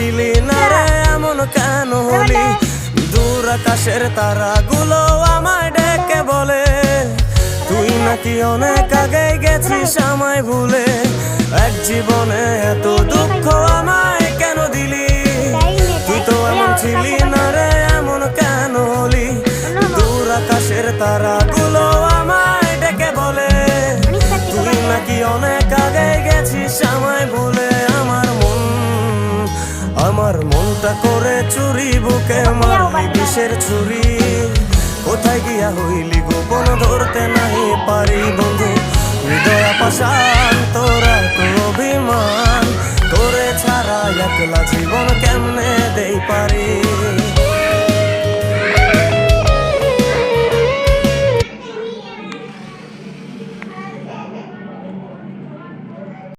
ছিলি না রে এমন কেন হলি? দূর আকাশের তারাগুলো আমায় ডেকে বলে তুই নাকি অনেক আগে গেছিস আমায় ভুলে। এক জীবনে এত দুঃখ আমায় কেন দিলি? তুই তো এমন ছিলি না রে এমন কেন হলি? দূর আকাশের তারাগুলো আমায় ডেকে বলে তুই নাকি অনেক আগে গেছিস আমায় ভুলে। আমার মনটা করে চুরি, বুকে মারলি বিষের ছুরি। কোথায় গিয়া হইলি গোপন ধরতে নাই পারি বন্ধু। হৃদয় পাষাণ তোরা তো অভিমান, তোরে ছাড়া একলা জীবন কেমনে দেই পারি।